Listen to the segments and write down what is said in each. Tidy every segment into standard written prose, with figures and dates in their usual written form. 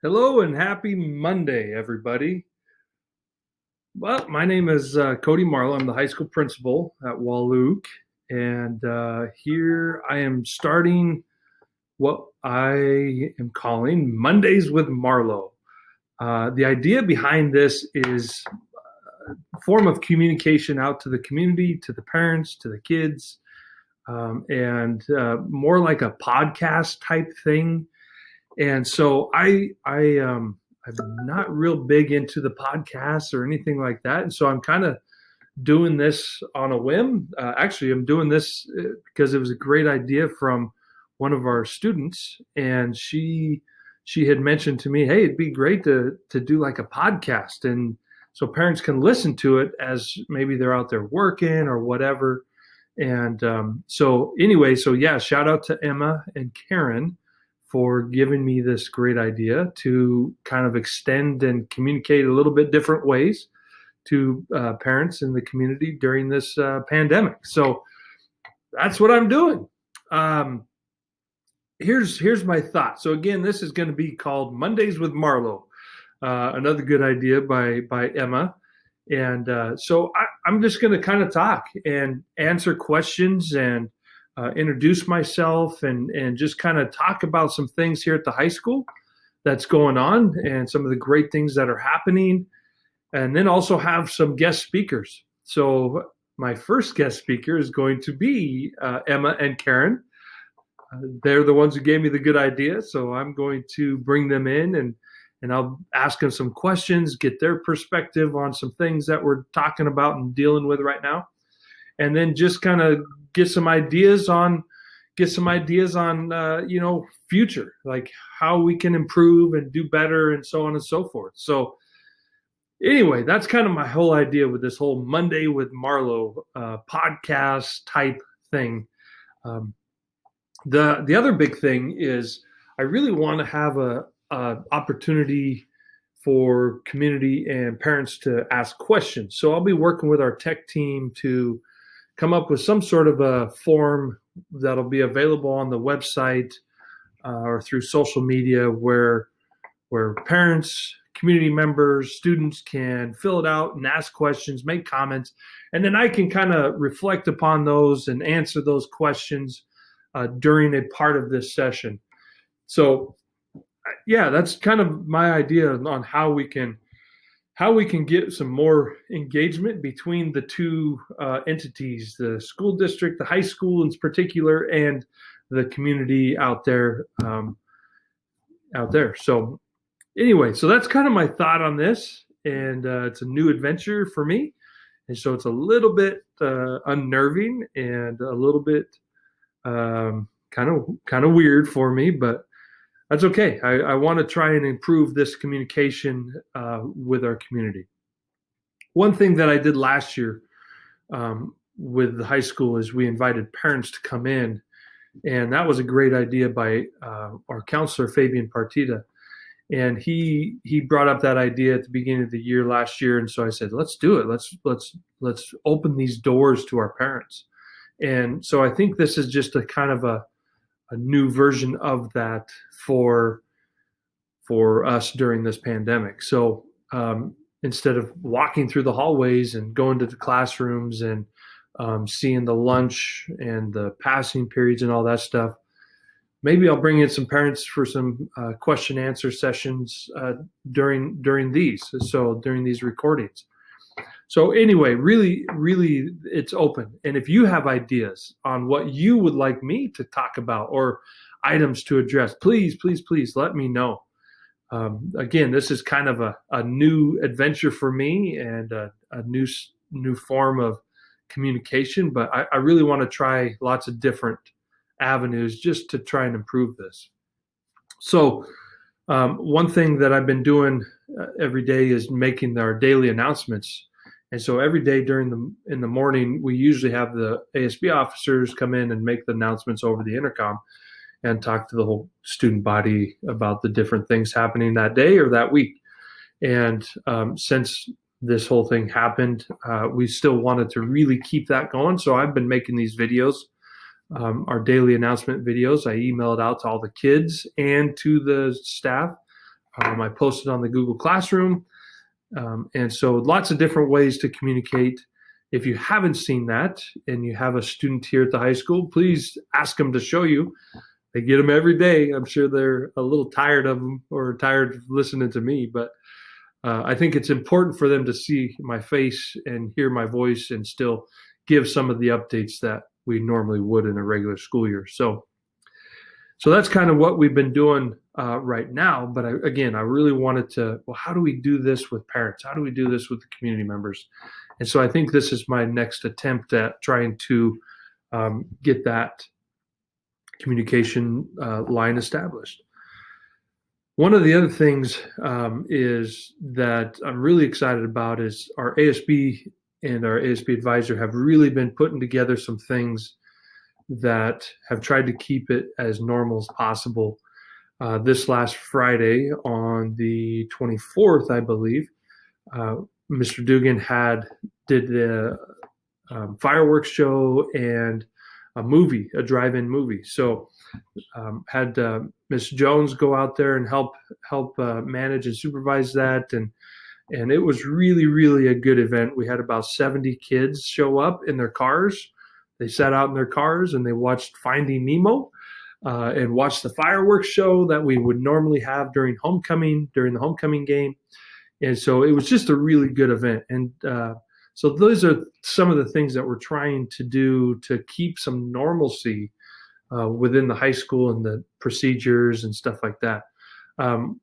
Hello and happy Monday, everybody. Well, my name is Cody Marlow. I'm the high school principal at Walluke, and here I am starting what I am calling Mondays with Marlow. The idea behind this is a form of communication out to the community, to the parents, to the kids, and more like a podcast type thing. And so I'm not real big into the podcasts or anything like that. And so I'm kind of doing this on a whim. Actually, I'm doing this because it was a great idea from one of our students, and she had mentioned to me, "Hey, it'd be great to do like a podcast, and so parents can listen to it as maybe they're out there working or whatever." And so anyway, so yeah, shout out to Emma and Karen for giving me this great idea to kind of extend and communicate a little bit different ways to parents in the community during this pandemic. So that's what I'm doing. Here's my thought. So again, this is going to be called Mondays with Marlow. Another good idea by Emma. And so I'm just going to kind of talk and answer questions and introduce myself and just kind of talk about some things here at the high school that's going on and some of the great things that are happening, and then also have some guest speakers. So my first guest speaker is going to be Emma and Karen. They're the ones who gave me the good idea, so I'm going to bring them in and I'll ask them some questions, get their perspective on some things that we're talking about and dealing with right now, and then just kind of get some ideas on future, like how we can improve and do better and so on and so forth. So anyway, that's kind of my whole idea with this whole Monday with Marlow podcast type thing. The other big thing is I really want to have a opportunity for community and parents to ask questions. So I'll be working with our tech team to come up with some sort of a form that'll be available on the website or through social media where parents, community members, students can fill it out and ask questions, make comments, and then I can kind of reflect upon those and answer those questions during a part of this session. So yeah, that's kind of my idea on how we can get some more engagement between the two entities, the school district, the high school in particular, and the community out there. So anyway, so that's kind of my thought on this, and it's a new adventure for me, and so it's a little bit unnerving and a little bit kind of weird for me, but that's okay. I want to try and improve this communication with our community. One thing that I did last year with the high school is we invited parents to come in, and that was a great idea by our counselor, Fabian Partita. And he brought up that idea at the beginning of the year last year, and so I said, let's do it. Let's open these doors to our parents. And so I think this is just a kind of a new version of that for us during this pandemic. So instead of walking through the hallways and going to the classrooms and seeing the lunch and the passing periods and all that stuff, maybe I'll bring in some parents for some question answer sessions during these recordings. So anyway, really, it's open. And if you have ideas on what you would like me to talk about or items to address, please let me know. Again, this is kind of a new adventure for me and a new form of communication, but I really want to try lots of different avenues just to try and improve this. So one thing that I've been doing every day is making our daily announcements. And so every day in the morning, we usually have the ASB officers come in and make the announcements over the intercom and talk to the whole student body about the different things happening that day or that week. And since this whole thing happened, we still wanted to really keep that going. So I've been making these videos, our daily announcement videos. I email it out to all the kids and to the staff I posted on the Google Classroom. And so lots of different ways to communicate. If you haven't seen that and you have a student here at the high school, please ask them to show you. They get them every day. I'm sure they're a little tired of them or tired of listening to me, but I think it's important for them to see my face and hear my voice and still give some of the updates that we normally would in a regular school year. So that's kind of what we've been doing right now. But I really wanted to, well, how do we do this with parents? How do we do this with the community members? And so I think this is my next attempt at trying to get that communication line established. One of the other things is that I'm really excited about is our ASB and our ASB advisor have really been putting together some things that have tried to keep it as normal as possible. This last Friday on the 24th, I believe, Mr. Dugan did the fireworks show and a drive-in movie. So had Miss Jones go out there and help manage and supervise that, and it was really, really a good event. We had about 70 kids show up in their cars. They sat out in their cars and they watched Finding Nemo and watched the fireworks show that we would normally have during the homecoming game. And so it was just a really good event. And so those are some of the things that we're trying to do to keep some normalcy within the high school and the procedures and stuff like that.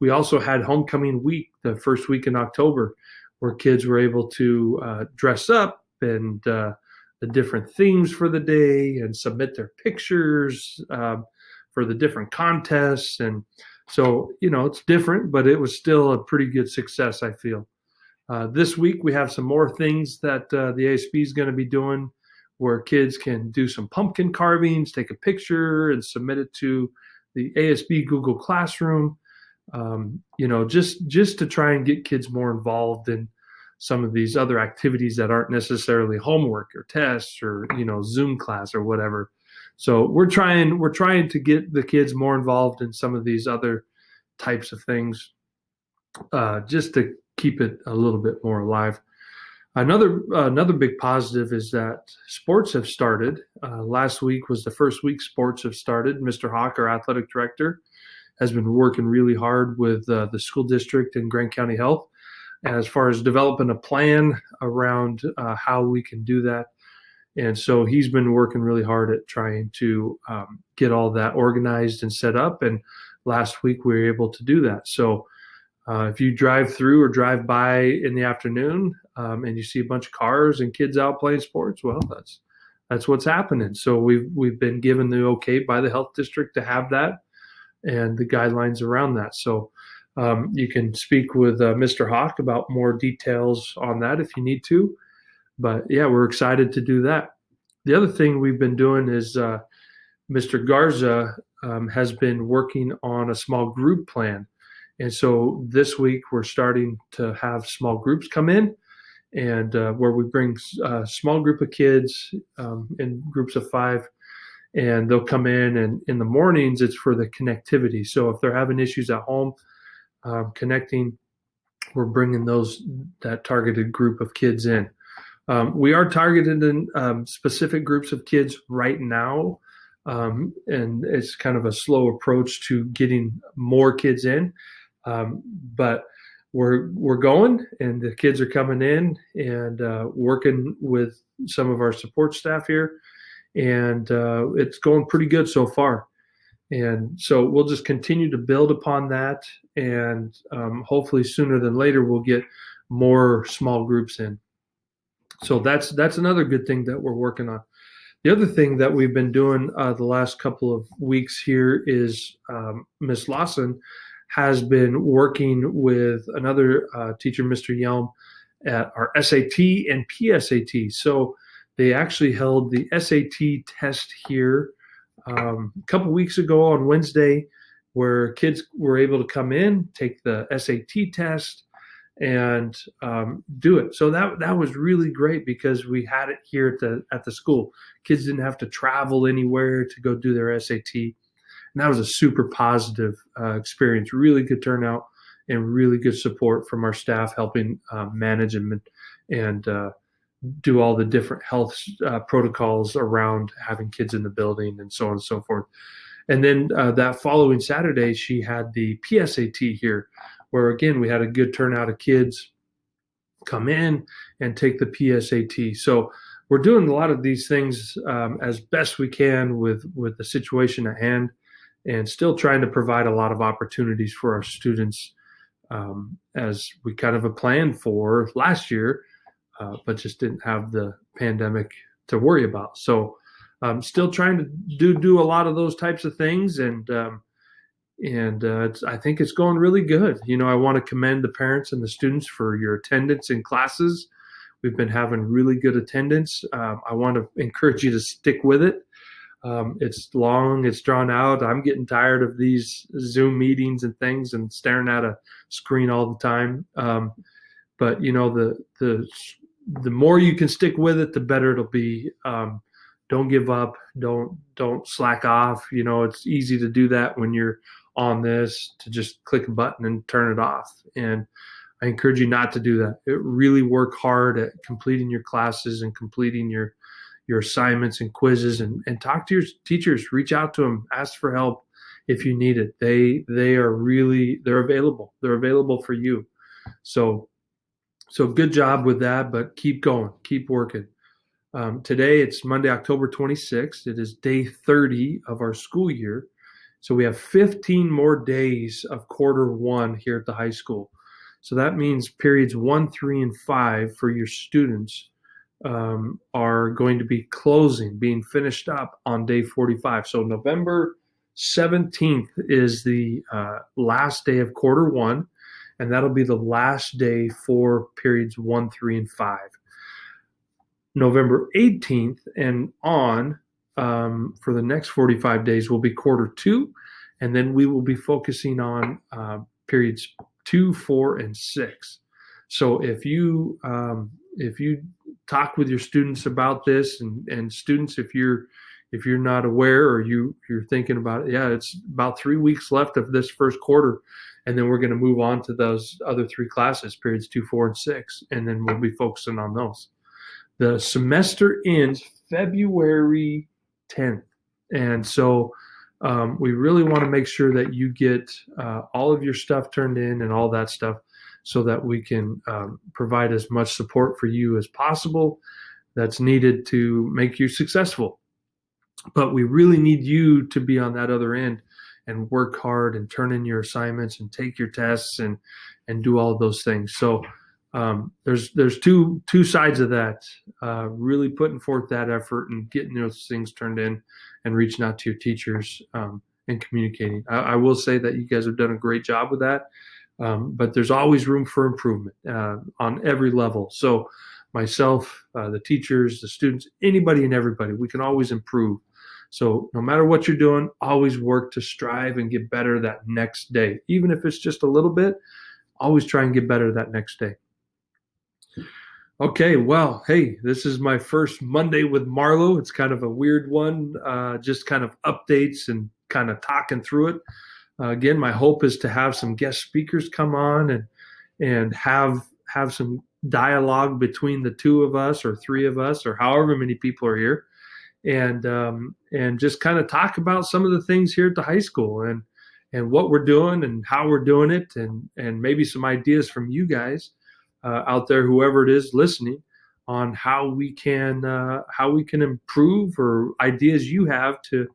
We also had homecoming week, the first week in October, where kids were able to dress up and the different themes for the day and submit their pictures for the different contests. And so, it's different, but it was still a pretty good success, I feel. This week, we have some more things that the ASB is going to be doing where kids can do some pumpkin carvings, take a picture, and submit it to the ASB Google Classroom, just to try and get kids more involved in some of these other activities that aren't necessarily homework or tests or, Zoom class or whatever. So we're trying to get the kids more involved in some of these other types of things, just to keep it a little bit more alive. Another big positive is that sports have started. Last week was the first week sports have started. Mr. Hawk, our athletic director, has been working really hard with the school district and Grant County Health as far as developing a plan around how we can do that. And so he's been working really hard at trying to get all that organized and set up. And last week we were able to do that. So if you drive through or drive by in the afternoon and you see a bunch of cars and kids out playing sports, well, that's what's happening. So we've been given the okay by the health district to have that and the guidelines around that. So you can speak with Mr. Hawk about more details on that if you need to. But yeah, we're excited to do that. The other thing we've been doing is Mr. Garza has been working on a small group plan. And so this week we're starting to have small groups come in and where we bring a small group of kids in groups of 5, and they'll come in, and in the mornings it's for the connectivity. So if they're having issues at home connecting, we're bringing that targeted group of kids in. We are targeted in specific groups of kids right now, and it's kind of a slow approach to getting more kids in. But we're going, and the kids are coming in and working with some of our support staff here, and it's going pretty good so far. And so we'll just continue to build upon that, and hopefully sooner than later we'll get more small groups in. So that's another good thing that we're working on. The other thing that we've been doing the last couple of weeks here is Miss Lawson has been working with another teacher, Mr. Yelm, at our SAT and PSAT. So they actually held the SAT test here a couple weeks ago on Wednesday, where kids were able to come in, take the SAT test, and do it. So that was really great because we had it here at the school. Kids didn't have to travel anywhere to go do their SAT. And that was a super positive experience, really good turnout. and really good support from our staff helping manage and do all the different health protocols around having kids in the building and so on and so forth. And then that following Saturday, she had the PSAT here, where again, we had a good turnout of kids come in and take the PSAT. So we're doing a lot of these things as best we can with the situation at hand, and still trying to provide a lot of opportunities for our students as we kind of planned for last year, but just didn't have the pandemic to worry about. So still trying to do a lot of those types of things, and I think it's going really good. I want to commend the parents and the students for your attendance in classes. We've been having really good attendance. I want to encourage you to stick with it. It's long, it's drawn out. I'm getting tired of these Zoom meetings and things and staring at a screen all the time. But the more you can stick with it, the better it'll be. Don't give up. Don't slack off. It's easy to do that when you're on this, to just click a button and turn it off. And I encourage you not to do that. Really work hard at completing your classes and completing your assignments and quizzes, and talk to your teachers. Reach out to them. Ask for help if you need it. They're available. They're available for you. So good job with that, but keep going. Keep working. Today, it's Monday, October 26th. It is day 30 of our school year. So we have 15 more days of quarter one here at the high school. So that means periods 1, 3, and 5 for your students are going to be being finished up on day 45. So November 17th is the last day of quarter one, and that'll be the last day for periods 1, 3, and 5. November 18th and on for the next 45 days will be quarter two, and then we will be focusing on periods 2, 4, and 6. So if you talk with your students about this, and students, if you're not aware, or you're thinking about it, it's about 3 weeks left of this first quarter, and then we're going to move on to those other 3 classes, periods 2, 4, and 6, and then we'll be focusing on those. The semester ends February 10th, and so we really want to make sure that you get all of your stuff turned in and all that stuff, so that we can provide as much support for you as possible that's needed to make you successful. But we really need you to be on that other end and work hard and turn in your assignments and take your tests and do all of those things. So there's two sides of that, really putting forth that effort and getting those things turned in and reaching out to your teachers and communicating. I will say that you guys have done a great job with that, but there's always room for improvement on every level. So myself, the teachers, the students, anybody and everybody, we can always improve. So no matter what you're doing, always work to strive and get better that next day. Even if it's just a little bit, always try and get better that next day. Okay, well, hey, this is my first Monday with Marlow. It's kind of a weird one, just kind of updates and kind of talking through it. Again, my hope is to have some guest speakers come on and have some dialogue between the 2 of us or 3 of us or however many people are here, and just kind of talk about some of the things here at the high school and what we're doing and how we're doing it, and maybe some ideas from you guys out there, whoever it is listening, on how we can improve, or ideas you have to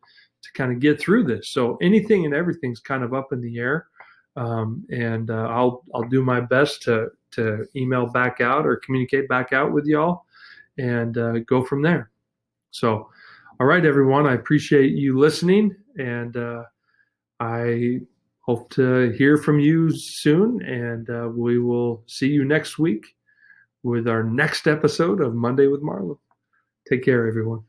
kind of get through this. So anything and everything's kind of up in the air, and I'll do my best to email back out or communicate back out with y'all and go from there. So, all right, everyone, I appreciate you listening, and I hope to hear from you soon, and we will see you next week with our next episode of Monday with Marlow. Take care, everyone.